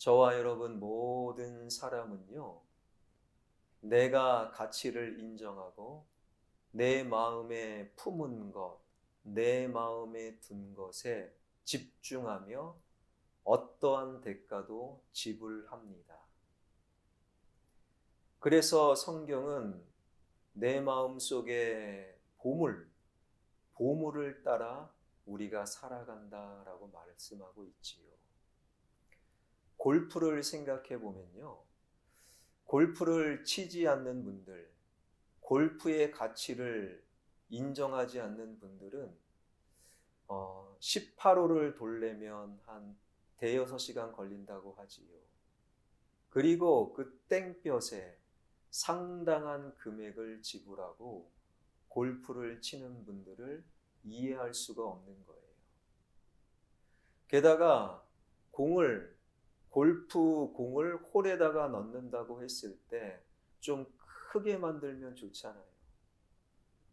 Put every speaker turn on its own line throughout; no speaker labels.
저와 여러분 모든 사람은요, 내가 가치를 인정하고 내 마음에 품은 것, 내 마음에 둔 것에 집중하며 어떠한 대가도 지불합니다. 그래서 성경은 내 마음 속에 보물을 따라 우리가 살아간다라고 말씀하고 있지요. 골프를 생각해 보면요, 골프를 치지 않는 분들, 골프의 가치를 인정하지 않는 분들은 18홀을 돌려면 한 대여섯 시간 걸린다고 하지요. 그리고 그 땡볕에 상당한 금액을 지불하고 골프를 치는 분들을 이해할 수가 없는 거예요. 게다가 골프 공을 홀에다가 넣는다고 했을 때 좀 크게 만들면 좋잖아요.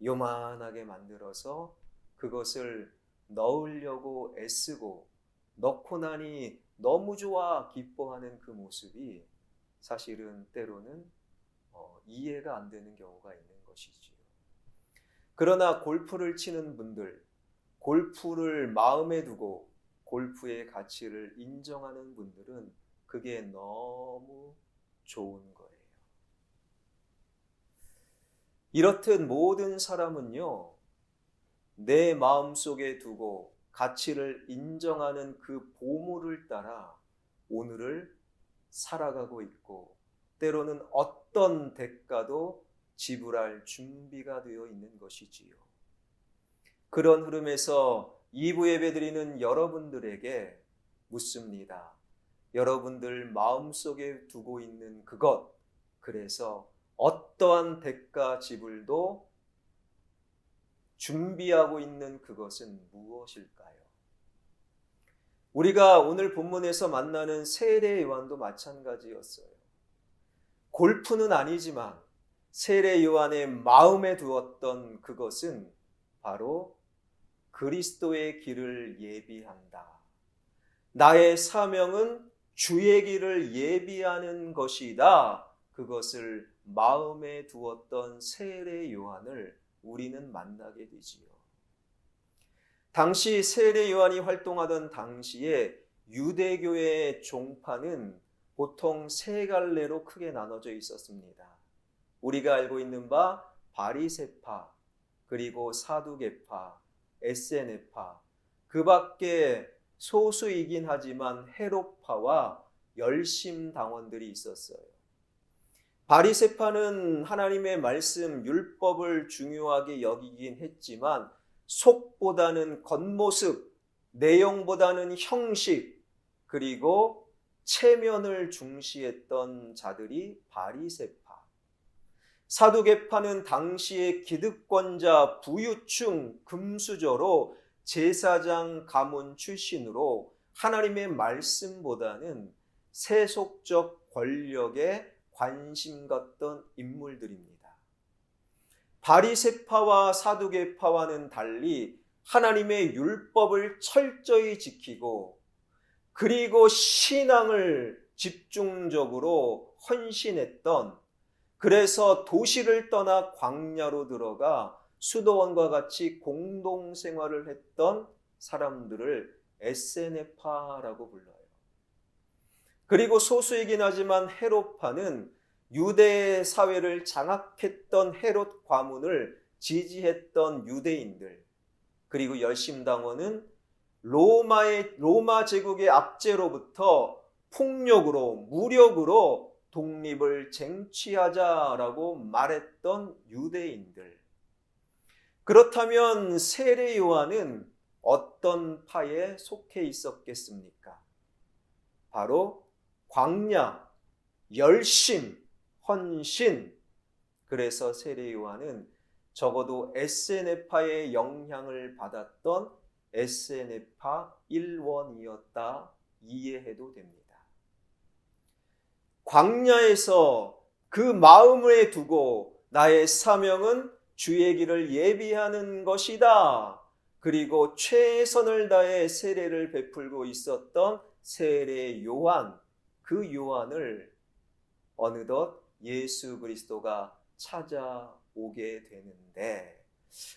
요만하게 만들어서 그것을 넣으려고 애쓰고 넣고 나니 너무 좋아 기뻐하는 그 모습이 사실은 때로는 이해가 안 되는 경우가 있는 것이지요. 그러나 골프를 치는 분들, 골프를 마음에 두고 골프의 가치를 인정하는 분들은 그게 너무 좋은 거예요. 이렇듯 모든 사람은요, 내 마음속에 두고 가치를 인정하는 그 보물을 따라 오늘을 살아가고 있고, 때로는 어떤 대가도 지불할 준비가 되어 있는 것이지요. 그런 흐름에서 2부 예배드리는 여러분들에게 묻습니다. 여러분들 마음속에 두고 있는 그것, 그래서 어떠한 대가 지불도 준비하고 있는 그것은 무엇일까요? 우리가 오늘 본문에서 만나는 세례 요한도 마찬가지였어요. 골프는 아니지만 세례 요한의 마음에 두었던 그것은 바로 그리스도의 길을 예비한다. 나의 사명은 주의 길을 예비하는 것이다. 그것을 마음에 두었던 세례 요한을 우리는 만나게 되지요. 당시 세례 요한이 활동하던 당시에 유대교의 종파는 보통 세 갈래로 크게 나눠져 있었습니다. 우리가 알고 있는 바 바리새파, 그리고 사두개파, 에세네파, 그 밖에 소수이긴 하지만 헤롯파와 열심당원들이 있었어요. 바리새파는 하나님의 말씀, 율법을 중요하게 여기긴 했지만 속보다는 겉모습, 내용보다는 형식, 그리고 체면을 중시했던 자들이 바리새파. 사두개파는 당시의 기득권자, 부유층, 금수저로 제사장 가문 출신으로 하나님의 말씀보다는 세속적 권력에 관심 갖던 인물들입니다. 바리새파와 사두개파와는 달리 하나님의 율법을 철저히 지키고 그리고 신앙을 집중적으로 헌신했던, 그래서 도시를 떠나 광야로 들어가 수도원과 같이 공동생활을 했던 사람들을 에세네파라고 불러요. 그리고 소수이긴 하지만 헤롯파는 유대 사회를 장악했던 헤롯 과문을 지지했던 유대인들, 그리고 열심당원은 로마 제국의 압제로부터 폭력으로, 무력으로 독립을 쟁취하자라고 말했던 유대인들. 그렇다면 세례 요한은 어떤 파에 속해 있었겠습니까? 바로 광야, 열심, 헌신. 그래서 세례 요한은 적어도 에세네파의 영향을 받았던 에세네파 일원이었다 이해해도 됩니다. 광야에서 그 마음에 두고 나의 사명은 주의 길을 예비하는 것이다. 그리고 최선을 다해 세례를 베풀고 있었던 세례 요한, 그 요한을 어느덧 예수 그리스도가 찾아오게 되는데,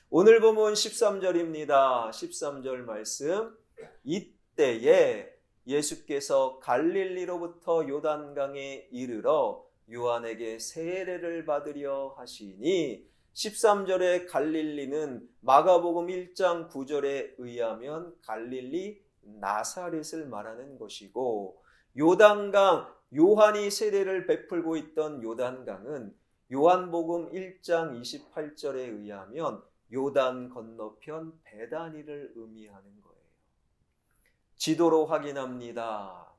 오늘 본문 13절입니다. 13절 말씀. 이때에 예수께서 갈릴리로부터 요단강에 이르러 요한에게 세례를 받으려 하시니, 13절의 갈릴리는 마가복음 1장 9절에 의하면 갈릴리 나사렛을 말하는 것이고, 요단강, 요한이 세례를 베풀고 있던 요단강은 요한복음 1장 28절에 의하면 요단 건너편 베다니를 의미하는 거예요. 지도로 확인합니다.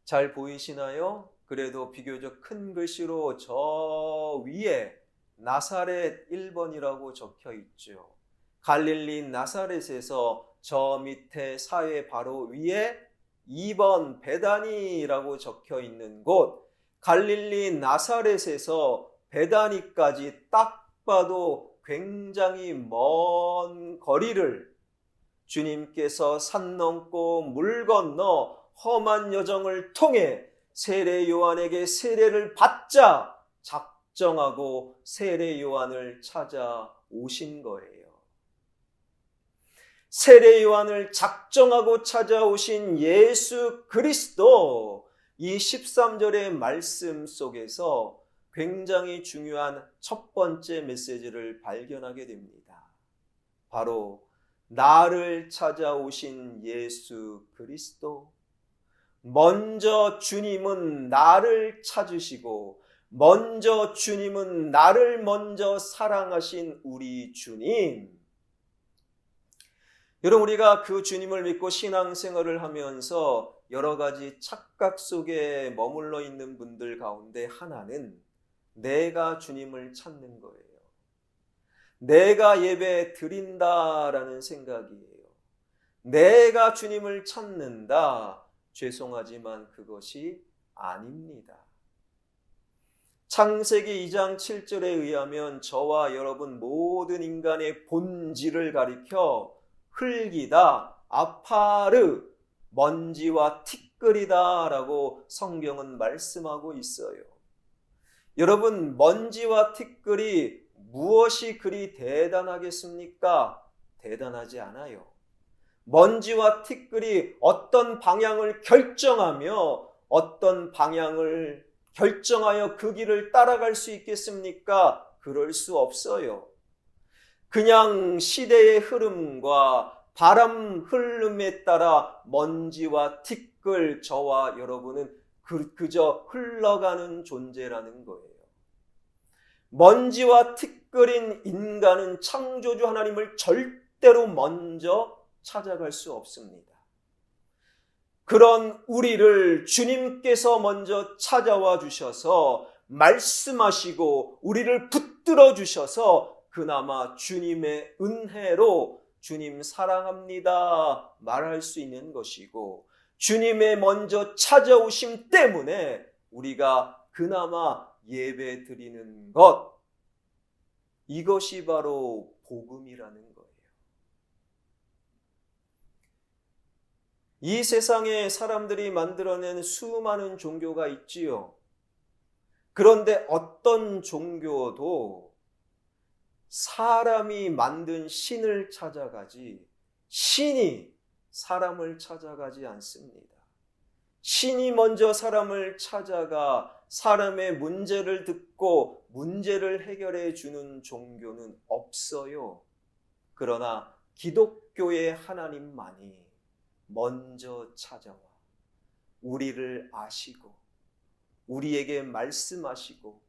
잘 보이시나요? 그래도 비교적 큰 글씨로 저 위에 나사렛 1번이라고 적혀 있죠. 갈릴리 나사렛에서 저 밑에 사회 바로 위에 2번 베다니라고 적혀 있는 곳, 갈릴리 나사렛에서 베다니까지 딱 봐도 굉장히 먼 거리를 주님께서 산 넘고 물 건너 험한 여정을 통해 세례 요한에게 세례를 받자 작정하고 세례 요한을 찾아오신 거예요. 세례 요한을 작정하고 찾아오신 예수 그리스도, 이 13절의 말씀 속에서 굉장히 중요한 첫 번째 메시지를 발견하게 됩니다. 바로 나를 찾아오신 예수 그리스도. 먼저 주님은 나를 찾으시고, 먼저 주님은 나를 먼저 사랑하신 우리 주님. 여러분, 우리가 그 주님을 믿고 신앙생활을 하면서 여러 가지 착각 속에 머물러 있는 분들 가운데 하나는 내가 주님을 찾는 거예요. 내가 예배 드린다라는 생각이에요. 내가 주님을 찾는다. 죄송하지만 그것이 아닙니다. 창세기 2장 7절에 의하면 저와 여러분 모든 인간의 본질을 가리켜 흙이다, 아파르, 먼지와 티끌이다 라고 성경은 말씀하고 있어요. 여러분, 먼지와 티끌이 무엇이 그리 대단하겠습니까? 대단하지 않아요. 먼지와 티끌이 어떤 방향을 결정하며 어떤 방향을 결정하여 그 길을 따라갈 수 있겠습니까? 그럴 수 없어요. 그냥 시대의 흐름과 바람 흐름에 따라 먼지와 티끌, 저와 여러분은 그저 흘러가는 존재라는 거예요. 먼지와 티끌인 인간은 창조주 하나님을 절대로 먼저 찾아갈 수 없습니다. 그런 우리를 주님께서 먼저 찾아와 주셔서 말씀하시고 우리를 붙들어 주셔서 그나마 주님의 은혜로 주님 사랑합니다 말할 수 있는 것이고, 주님의 먼저 찾아오심 때문에 우리가 그나마 예배 드리는 것, 이것이 바로 복음이라는 거예요. 이 세상에 사람들이 만들어낸 수많은 종교가 있지요. 그런데 어떤 종교도 사람이 만든 신을 찾아가지 신이 사람을 찾아가지 않습니다. 신이 먼저 사람을 찾아가 사람의 문제를 듣고 문제를 해결해 주는 종교는 없어요. 그러나 기독교의 하나님만이 먼저 찾아와 우리를 아시고 우리에게 말씀하시고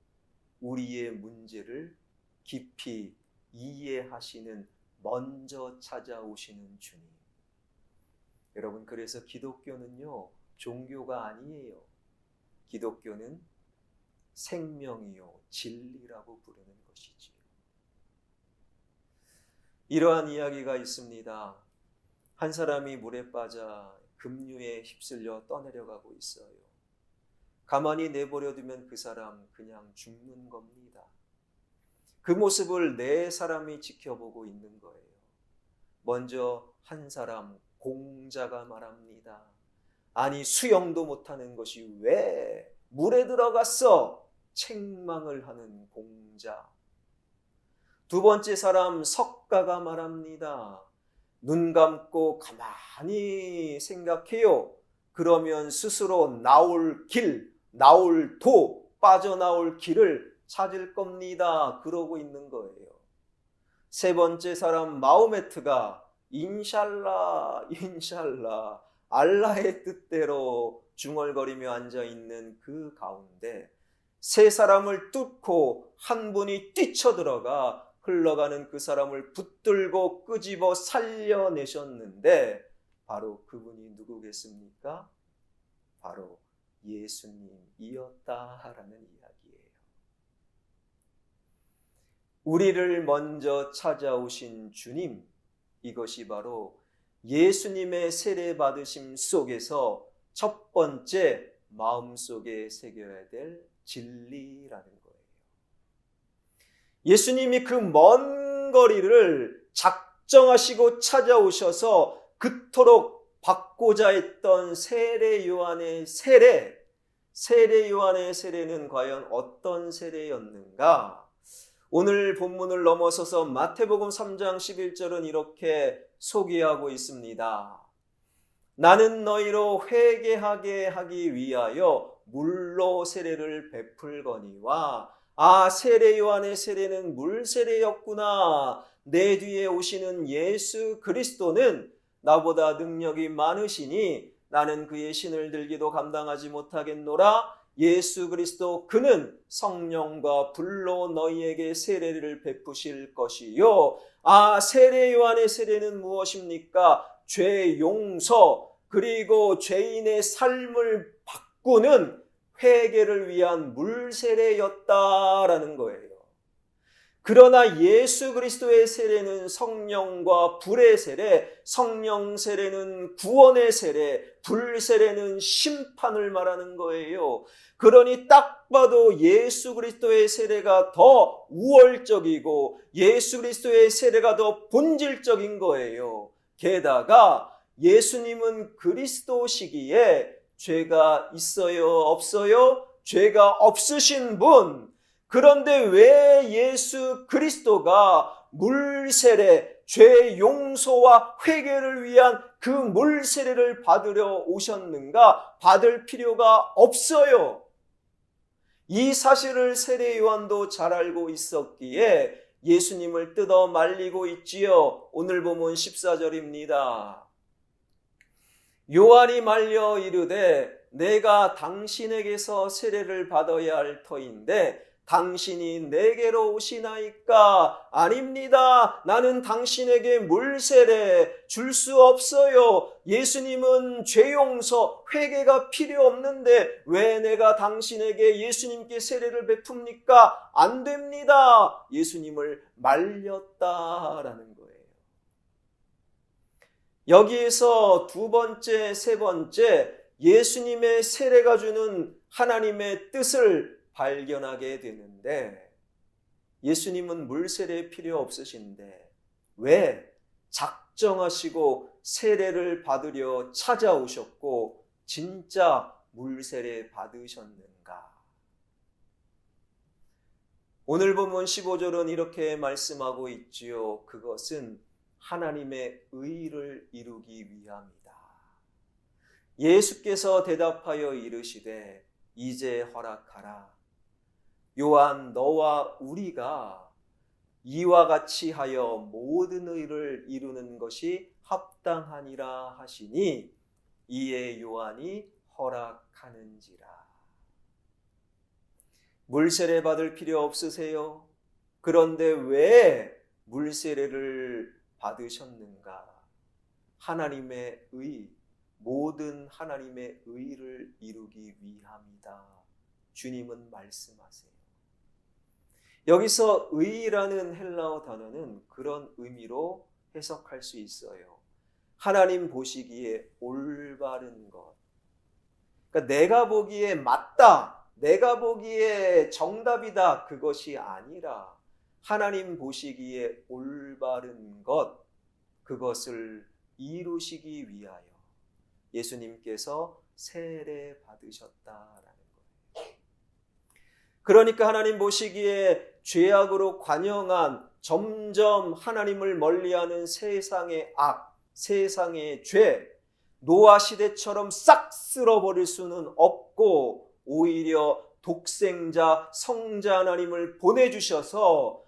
우리의 문제를 깊이 이해하시는 먼저 찾아오시는 주님. 여러분, 그래서 기독교는요, 종교가 아니에요. 기독교는 생명이요, 진리라고 부르는 것이지요. 이러한 이야기가 있습니다. 한 사람이 물에 빠져 급류에 휩쓸려 떠내려가고 있어요. 가만히 내버려 두면 그 사람 그냥 죽는 겁니다. 그 모습을 네 사람이 지켜보고 있는 거예요. 먼저 한 사람, 공자가 말합니다. 아니 수영도 못하는 것이 왜 물에 들어갔어? 책망을 하는 공자. 두 번째 사람 석가가 말합니다. 눈 감고 가만히 생각해요. 그러면 스스로 나올 길, 나올 도, 빠져나올 길을 찾을 겁니다. 그러고 있는 거예요. 세 번째 사람 마호메트가 인샬라 알라의 뜻대로 중얼거리며 앉아있는 그 가운데 세 사람을 뚫고 한 분이 뛰쳐들어가 흘러가는 그 사람을 붙들고 끄집어 살려내셨는데 바로 그분이 누구겠습니까? 바로 예수님이었다라는 이야기예요. 우리를 먼저 찾아오신 주님, 이것이 바로 예수님의 세례 받으심 속에서 첫 번째 마음속에 새겨야 될 진리라는 거예요. 예수님이 그 먼 거리를 작정하시고 찾아오셔서 그토록 받고자 했던 세례 요한의 세례는 과연 어떤 세례였는가? 오늘 본문을 넘어서서 마태복음 3장 11절은 이렇게 소개하고 있습니다. 나는 너희로 회개하게 하기 위하여 물로 세례를 베풀거니와 세례 요한의 세례는 물 세례였구나. 내 뒤에 오시는 예수 그리스도는 나보다 능력이 많으시니 나는 그의 신을 들기도 감당하지 못하겠노라. 예수 그리스도 그는 성령과 불로 너희에게 세례를 베푸실 것이요. 세례 요한의 세례는 무엇입니까? 죄 용서 그리고 죄인의 삶을 바꾸는 회개를 위한 물 세례였다라는 거예요. 그러나 예수 그리스도의 세례는 성령과 불의 세례, 성령 세례는 구원의 세례, 불 세례는 심판을 말하는 거예요. 그러니 딱 봐도 예수 그리스도의 세례가 더 우월적이고 예수 그리스도의 세례가 더 본질적인 거예요. 게다가 예수님은 그리스도시기에 죄가 있어요? 없어요? 죄가 없으신 분. 그런데 왜 예수 그리스도가 물세례, 죄 용서와 회개를 위한 그 물세례를 받으려 오셨는가? 받을 필요가 없어요. 이 사실을 세례 요한도 잘 알고 있었기에 예수님을 뜯어 말리고 있지요. 오늘 본문 14절입니다. 요한이 말려 이르되 내가 당신에게서 세례를 받아야 할 터인데 당신이 내게로 오시나이까? 아닙니다. 나는 당신에게 물세례 줄 수 없어요. 예수님은 죄 용서, 회개가 필요 없는데 왜 내가 당신에게 예수님께 세례를 베풉니까? 안 됩니다. 예수님을 말렸다라는 거예요. 여기에서 두 번째, 세 번째 예수님의 세례가 주는 하나님의 뜻을 발견하게 되는데 예수님은 물세례 필요 없으신데 왜 작정하시고 세례를 받으려 찾아오셨고 진짜 물세례 받으셨는가? 오늘 본문 15절은 이렇게 말씀하고 있지요. 그것은 하나님의 의를 이루기 위함이다. 예수께서 대답하여 이르시되 이제 허락하라. 요한 너와 우리가 이와 같이 하여 모든 의를 이루는 것이 합당하니라 하시니 이에 요한이 허락하는지라. 물세례 받을 필요 없으세요? 그런데 왜 물세례를 받으셨는가? 하나님의 의, 모든 하나님의 의를 이루기 위함이다. 주님은 말씀하세요. 여기서 의라는 헬라어 단어는 그런 의미로 해석할 수 있어요. 하나님 보시기에 올바른 것. 그러니까 내가 보기에 맞다, 내가 보기에 정답이다, 그것이 아니라 하나님 보시기에 올바른 것, 그것을 이루시기 위하여 예수님께서 세례 받으셨다라는 거예요. 그러니까 하나님 보시기에 죄악으로 관영한 점점 하나님을 멀리하는 세상의 악, 세상의 죄, 노아 시대처럼 싹 쓸어버릴 수는 없고 오히려 독생자 성자 하나님을 보내주셔서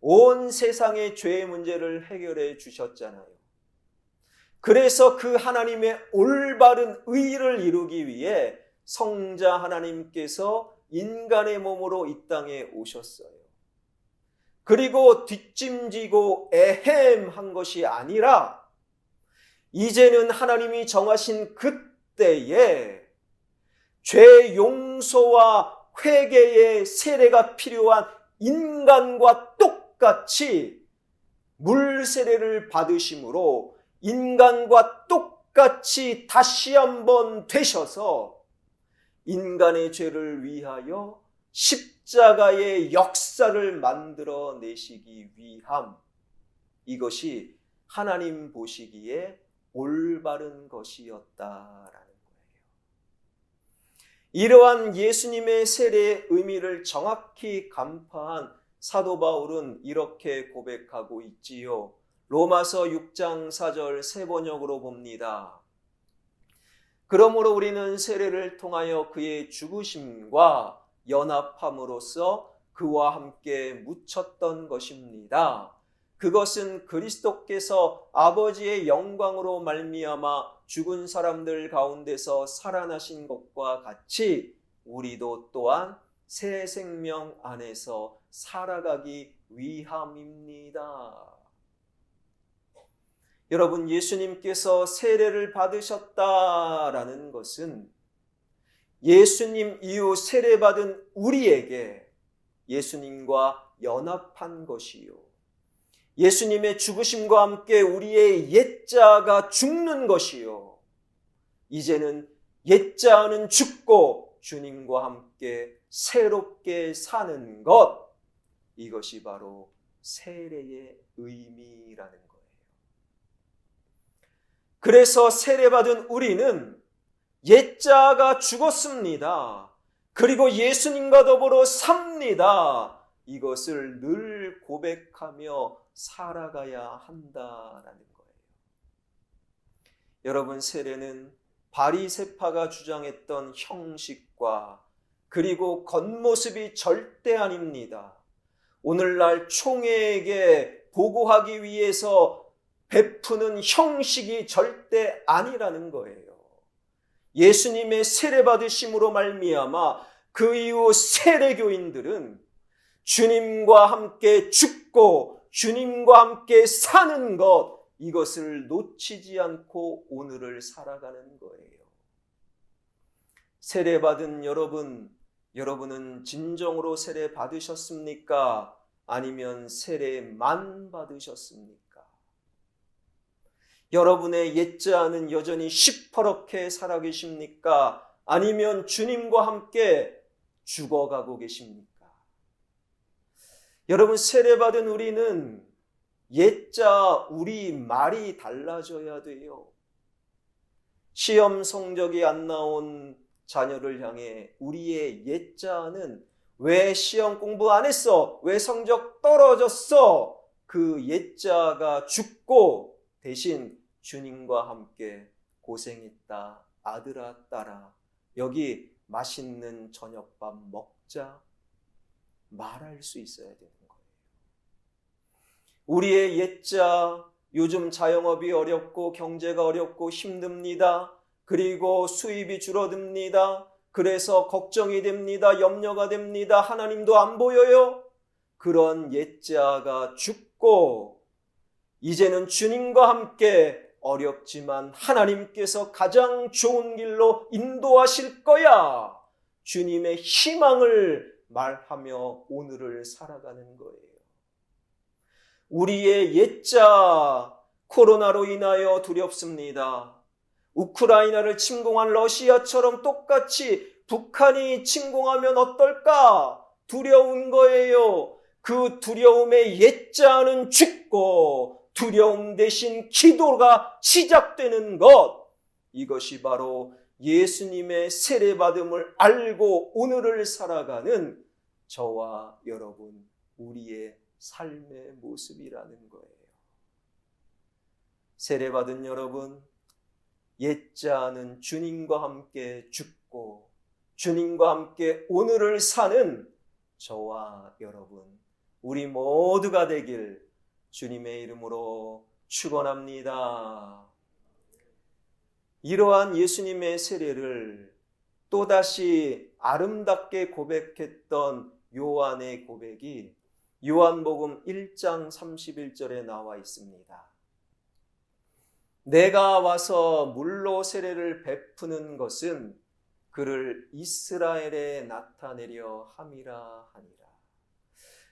온 세상의 죄의 문제를 해결해 주셨잖아요. 그래서 그 하나님의 올바른 의를 이루기 위해 성자 하나님께서 인간의 몸으로 이 땅에 오셨어요. 그리고 뒷짐지고 애헴한 것이 아니라 이제는 하나님이 정하신 그때에 죄 용서와 회개의 세례가 필요한 인간과 똑같이 물 세례를 받으심으로 인간과 똑같이 다시 한번 되셔서 인간의 죄를 위하여 십자가의 역사를 만들어내시기 위함, 이것이 하나님 보시기에 올바른 것이었다라는 거예요. 이러한 예수님의 세례의 의미를 정확히 간파한 사도 바울은 이렇게 고백하고 있지요. 로마서 6장 4절 새 번역으로 봅니다. 그러므로 우리는 세례를 통하여 그의 죽으심과 연합함으로써 그와 함께 묻혔던 것입니다. 그것은 그리스도께서 아버지의 영광으로 말미암아 죽은 사람들 가운데서 살아나신 것과 같이 우리도 또한 새 생명 안에서 살아가기 위함입니다. 여러분, 예수님께서 세례를 받으셨다라는 것은 예수님 이후 세례받은 우리에게 예수님과 연합한 것이요, 예수님의 죽으심과 함께 우리의 옛자가 죽는 것이요, 이제는 옛자는 죽고 주님과 함께 새롭게 사는 것, 이것이 바로 세례의 의미라는 거예요. 그래서 세례받은 우리는 옛자가 죽었습니다. 그리고 예수님과 더불어 삽니다. 이것을 늘 고백하며 살아가야 한다라는 거예요. 여러분, 세례는 바리새파가 주장했던 형식과 그리고 겉모습이 절대 아닙니다. 오늘날 총회에게 보고하기 위해서 베푸는 형식이 절대 아니라는 거예요. 예수님의 세례받으심으로 말미암아 그 이후 세례교인들은 주님과 함께 죽고 주님과 함께 사는 것, 이것을 놓치지 않고 오늘을 살아가는 거예요. 세례받은 여러분은 진정으로 세례 받으셨습니까? 아니면 세례만 받으셨습니까? 여러분의 옛자는 여전히 시퍼렇게 살아계십니까? 아니면 주님과 함께 죽어가고 계십니까? 여러분, 세례받은 우리는 옛자 우리 말이 달라져야 돼요. 시험 성적이 안 나온 자녀를 향해 우리의 옛자는 왜 시험 공부 안 했어? 왜 성적 떨어졌어? 그 옛자가 죽고 대신 주님과 함께 고생했다, 아들아 딸아 여기 맛있는 저녁밥 먹자, 말할 수 있어야 되는 거예요. 우리의 옛자, 요즘 자영업이 어렵고 경제가 어렵고 힘듭니다. 그리고 수입이 줄어듭니다. 그래서 걱정이 됩니다. 염려가 됩니다. 하나님도 안 보여요. 그런 옛자가 죽고 이제는 주님과 함께 어렵지만 하나님께서 가장 좋은 길로 인도하실 거야, 주님의 희망을 말하며 오늘을 살아가는 거예요. 우리의 옛자, 코로나로 인하여 두렵습니다. 우크라이나를 침공한 러시아처럼 똑같이 북한이 침공하면 어떨까? 두려운 거예요. 그 두려움의 옛자는 죽고 두려움 대신 기도가 시작되는 것, 이것이 바로 예수님의 세례받음을 알고 오늘을 살아가는 저와 여러분, 우리의 삶의 모습이라는 거예요. 세례받은 여러분, 옛자는 주님과 함께 죽고 주님과 함께 오늘을 사는 저와 여러분, 우리 모두가 되길 주님의 이름으로 축원합니다. 이러한 예수님의 세례를 또다시 아름답게 고백했던 요한의 고백이 요한복음 1장 31절에 나와 있습니다. 내가 와서 물로 세례를 베푸는 것은 그를 이스라엘에 나타내려 함이라 하니라.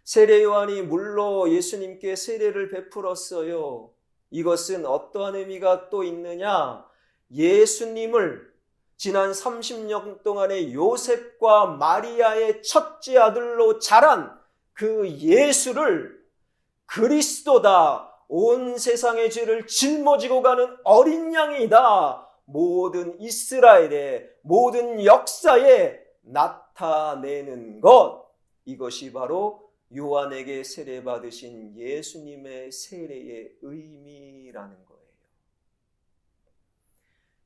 세례 요한이 물로 예수님께 세례를 베풀었어요. 이것은 어떠한 의미가 또 있느냐? 예수님을 지난 30년 동안의 요셉과 마리아의 첫째 아들로 자란 그 예수를 그리스도다, 온 세상의 죄를 짊어지고 가는 어린 양이다, 모든 이스라엘의 모든 역사에 나타내는 것, 이것이 바로 요한에게 세례받으신 예수님의 세례의 의미라는 거예요.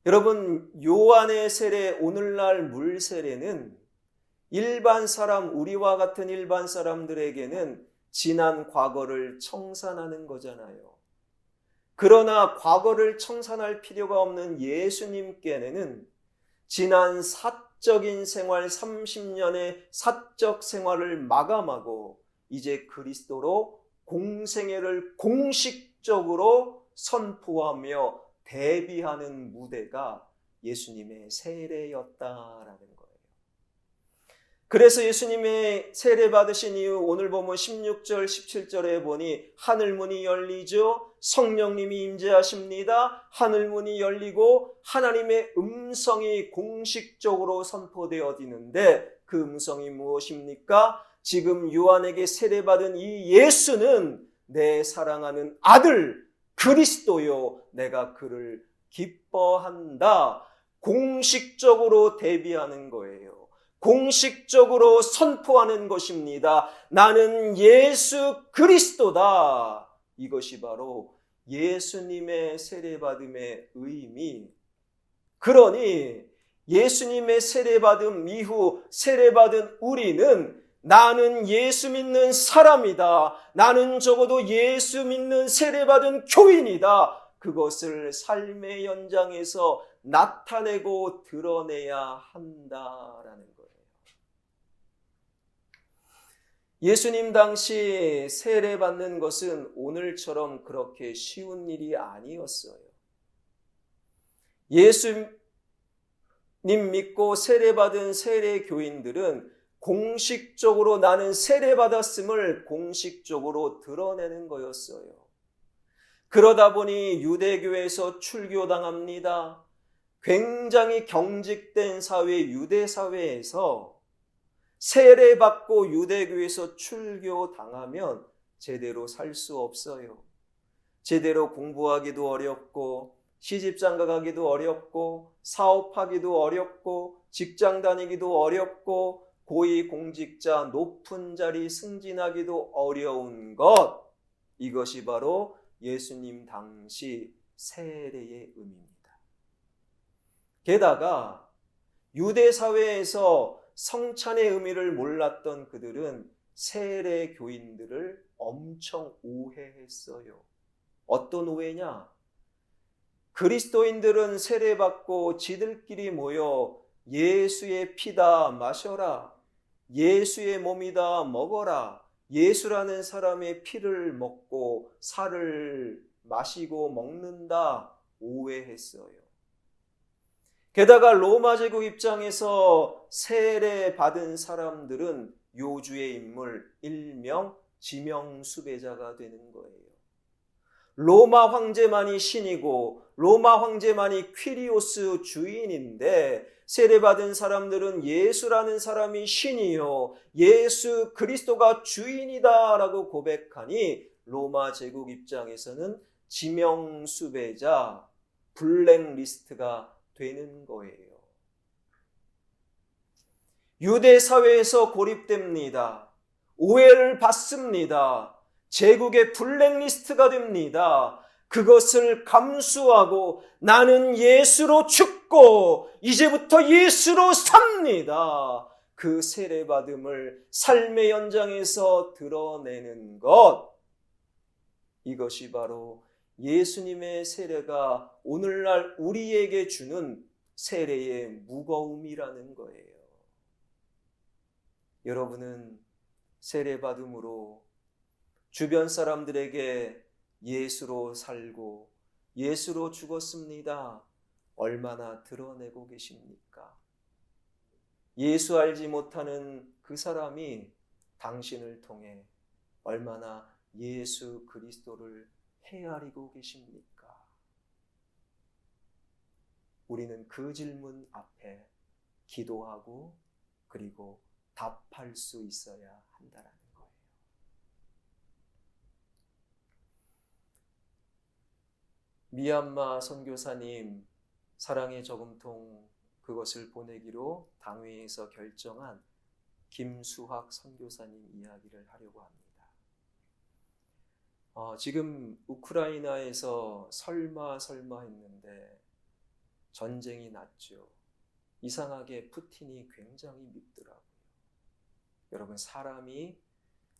여러분, 요한의 세례, 오늘날 물 세례는 일반 사람, 우리와 같은 일반 사람들에게는 지난 과거를 청산하는 거잖아요. 그러나 과거를 청산할 필요가 없는 예수님께는 지난 사적인 생활 30년의 사적 생활을 마감하고 이제 그리스도로 공생애를 공식적으로 선포하며 대비하는 무대가 예수님의 세례였다라는 거예요. 그래서 예수님의 세례 받으신 이후 오늘 보면 16절 17절에 보니 하늘문이 열리죠. 성령님이 임재하십니다. 하늘문이 열리고 하나님의 음성이 공식적으로 선포되어지는데 그 음성이 무엇입니까? 지금 요한에게 세례받은 이 예수는 내 사랑하는 아들 그리스도요, 내가 그를 기뻐한다. 공식적으로 대비하는 거예요. 공식적으로 선포하는 것입니다. 나는 예수 그리스도다. 이것이 바로 예수님의 세례받음의 의미. 그러니 예수님의 세례받음 이후 세례받은 우리는 나는 예수 믿는 사람이다. 나는 적어도 예수 믿는 세례받은 교인이다. 그것을 삶의 현장에서 나타내고 드러내야 한다라는 거예요. 예수님 당시 세례받는 것은 오늘처럼 그렇게 쉬운 일이 아니었어요. 예수님 믿고 세례받은 세례교인들은 공식적으로 나는 세례받았음을 공식적으로 드러내는 거였어요. 그러다 보니 유대교에서 출교당합니다. 굉장히 경직된 사회, 유대 사회에서 세례받고 유대교에서 출교당하면 제대로 살 수 없어요. 제대로 공부하기도 어렵고 시집장가 가기도 어렵고 사업하기도 어렵고 직장 다니기도 어렵고 고위공직자 높은 자리 승진하기도 어려운 것, 이것이 바로 예수님 당시 세례의 의미입니다. 게다가 유대 사회에서 성찬의 의미를 몰랐던 그들은 세례 교인들을 엄청 오해했어요. 어떤 오해냐? 그리스도인들은 세례받고 지들끼리 모여 예수의 피다 마셔라, 예수의 몸이다 먹어라, 예수라는 사람의 피를 먹고 살을 마시고 먹는다 오해했어요. 게다가 로마 제국 입장에서 세례 받은 사람들은 요주의 인물, 일명 지명 수배자가 되는 거예요. 로마 황제만이 신이고 로마 황제만이 퀴리오스 주인인데 세례받은 사람들은 예수라는 사람이 신이요, 예수 그리스도가 주인이다라고 고백하니 로마 제국 입장에서는 지명 수배자, 블랙리스트가 되는 거예요. 유대 사회에서 고립됩니다. 오해를 받습니다. 제국의 블랙리스트가 됩니다. 그것을 감수하고 나는 예수로 죽고 이제부터 예수로 삽니다. 그 세례받음을 삶의 현장에서 드러내는 것, 이것이 바로 예수님의 세례가 오늘날 우리에게 주는 세례의 무거움이라는 거예요. 여러분은 세례받음으로 주변 사람들에게 예수로 살고 예수로 죽었습니다. 얼마나 드러내고 계십니까? 예수 알지 못하는 그 사람이 당신을 통해 얼마나 예수 그리스도를 헤아리고 계십니까? 우리는 그 질문 앞에 기도하고 그리고 답할 수 있어야 한다라는 거예요. 미얀마 선교사님 사랑의 저금통 그것을 보내기로 당회에서 결정한 김수학 선교사님 이야기를 하려고 합니다. 지금 우크라이나에서 설마 했는데 전쟁이 났죠. 이상하게 푸틴이 굉장히 밉더라고요. 여러분, 사람이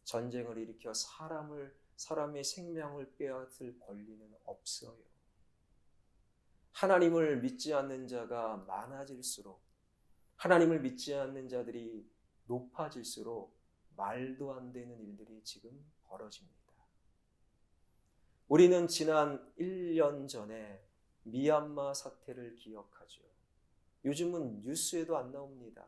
전쟁을 일으켜 사람의 생명을 빼앗을 권리는 없어요. 하나님을 믿지 않는 자가 많아질수록, 하나님을 믿지 않는 자들이 높아질수록 말도 안 되는 일들이 지금 벌어집니다. 우리는 지난 1년 전에 미얀마 사태를 기억하죠. 요즘은 뉴스에도 안 나옵니다.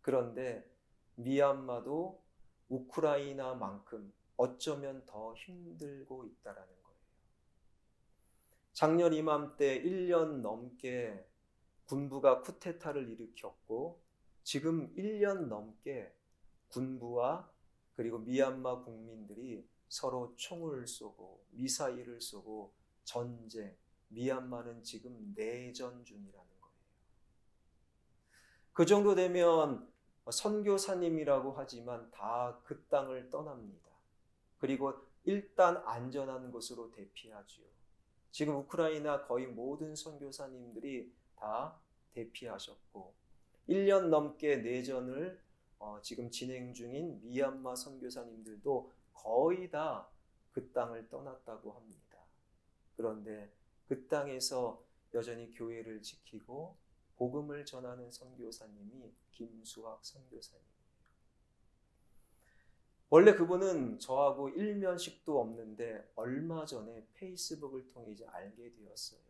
그런데 미얀마도 우크라이나만큼 어쩌면 더 힘들고 있다라는 거예요. 작년 이맘때 1년 넘게 군부가 쿠데타를 일으켰고 지금 1년 넘게 군부와 그리고 미얀마 국민들이 서로 총을 쏘고 미사일을 쏘고 전쟁, 미얀마는 지금 내전 중이라는 거예요. 그 정도 되면 선교사님이라고 하지만 다 그 땅을 떠납니다. 그리고 일단 안전한 곳으로 대피하지요. 지금 우크라이나 거의 모든 선교사님들이 다 대피하셨고 1년 넘게 내전을 지금 진행 중인 미얀마 선교사님들도 거의 다 그 땅을 떠났다고 합니다. 그런데 그 땅에서 여전히 교회를 지키고 복음을 전하는 선교사님이 김수학 선교사님이에요. 원래 그분은 저하고 일면식도 없는데 얼마 전에 페이스북을 통해 이제 알게 되었어요.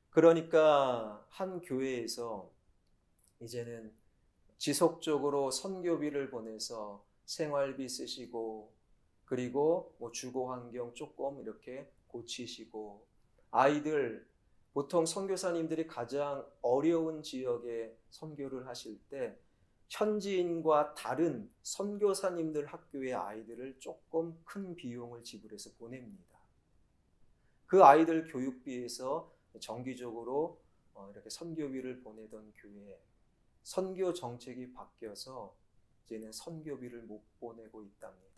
그러니까 한 교회에서 이제는 지속적으로 선교비를 보내서 생활비 쓰시고 그리고 주거 환경 조금 이렇게 고치시고 아이들 보통 선교사님들이 가장 어려운 지역에 선교를 하실 때 현지인과 다른 선교사님들 학교의 아이들을 조금 큰 비용을 지불해서 보냅니다. 그 아이들 교육비에서 정기적으로 이렇게 선교비를 보내던 교회에 선교 정책이 바뀌어서 이제는 선교비를 못 보내고 있답니다.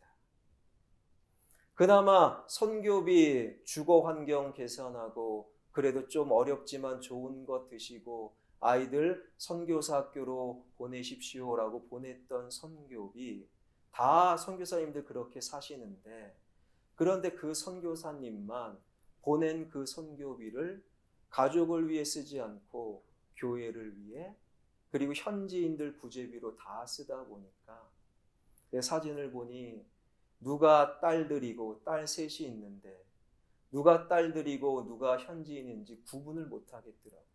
그나마 선교비, 주거 환경 개선하고 그래도 좀 어렵지만 좋은 것 드시고 아이들 선교사 학교로 보내십시오라고 보냈던 선교비 다 선교사님들 그렇게 사시는데 그런데 그 선교사님만 보낸 그 선교비를 가족을 위해 쓰지 않고 교회를 위해 그리고 현지인들 구제비로 다 쓰다 보니까 내 사진을 보니 누가 딸들이고 딸 셋이 있는데 누가 딸들이고 누가 현지인인지 구분을 못 하겠더라고요.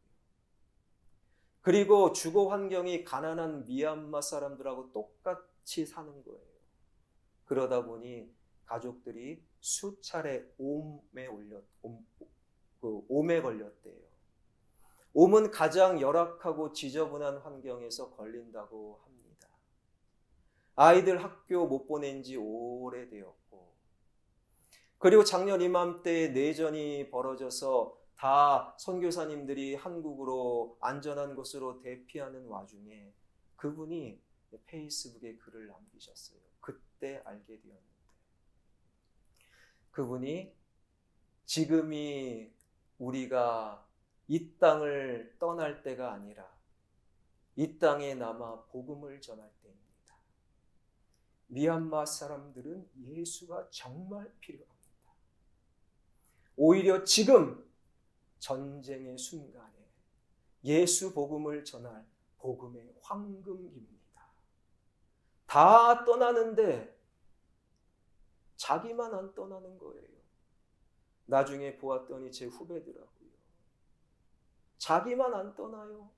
그리고 주거 환경이 가난한 미얀마 사람들하고 똑같이 사는 거예요. 그러다 보니 가족들이 수차례 옴에 걸렸대요. 옴은 가장 열악하고 지저분한 환경에서 걸린다고 합니다. 아이들 학교 못 보낸 지 오래되었고 그리고 작년 이맘때 내전이 벌어져서 다 선교사님들이 한국으로 안전한 곳으로 대피하는 와중에 그분이 페이스북에 글을 남기셨어요. 그때 알게 되었는데 그분이 지금이 우리가 이 땅을 떠날 때가 아니라 이 땅에 남아 복음을 전할 때입니다. 미얀마 사람들은 예수가 정말 필요합니다. 오히려 지금 전쟁의 순간에 예수 복음을 전할 복음의 황금기입니다. 다 떠나는데 자기만 안 떠나는 거예요. 나중에 보았더니 제 후배더라고요. 자기만 안 떠나요.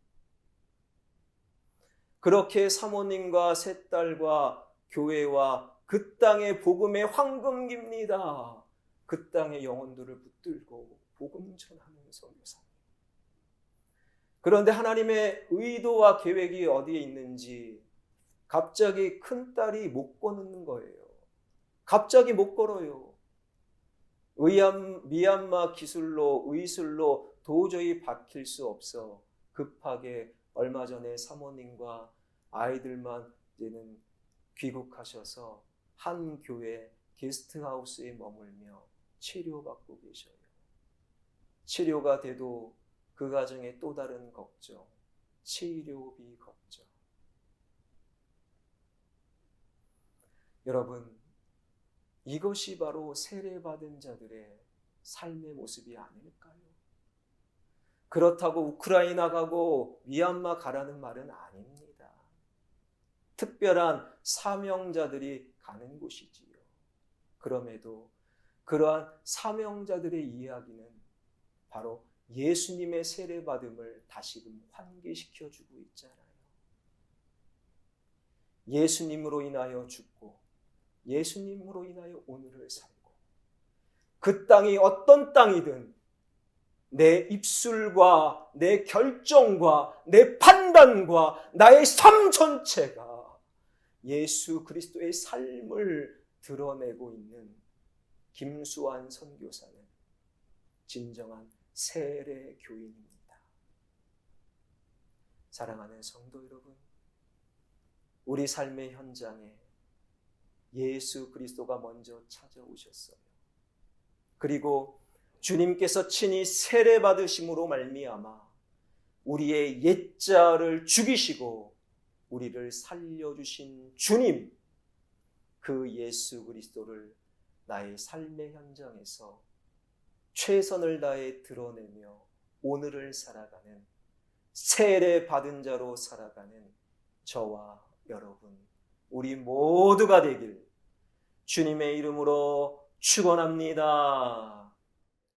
그렇게 사모님과 세 딸과 교회와 그 땅의 복음의 황금기입니다. 그 땅의 영혼들을 붙들고 복음 전하는 선교사님. 그런데 하나님의 의도와 계획이 어디에 있는지 갑자기 큰딸이 못 걷는 거예요. 갑자기 못 걸어요. 미얀마 기술로 의술로 도저히 박힐 수 없어 급하게 얼마 전에 사모님과 아이들만 이제는 귀국하셔서 한 교회 게스트하우스에 머물며 치료받고 계셔요. 치료가 돼도 그 가정에 또 다른 걱정, 치료비 걱정. 여러분, 이것이 바로 세례받은 자들의 삶의 모습이 아닐까요? 그렇다고 우크라이나 가고 미얀마 가라는 말은 아닙니다. 특별한 사명자들이 가는 곳이지요. 그럼에도 그러한 사명자들의 이야기는 바로 예수님의 세례받음을 다시금 환기시켜주고 있잖아요. 예수님으로 인하여 죽고 예수님으로 인하여 오늘을 살고 그 땅이 어떤 땅이든 내 입술과 내 결정과 내 판단과 나의 삶 전체가 예수 그리스도의 삶을 드러내고 있는 김수환 선교사는 진정한 세례 교인입니다. 사랑하는 성도 여러분, 우리 삶의 현장에 예수 그리스도가 먼저 찾아오셨어요. 그리고 주님께서 친히 세례 받으심으로 말미암아 우리의 옛자를 죽이시고 우리를 살려주신 주님, 그 예수 그리스도를 나의 삶의 현장에서 최선을 다해 드러내며 오늘을 살아가는 세례 받은 자로 살아가는 저와 여러분, 우리 모두가 되길 주님의 이름으로 축원합니다.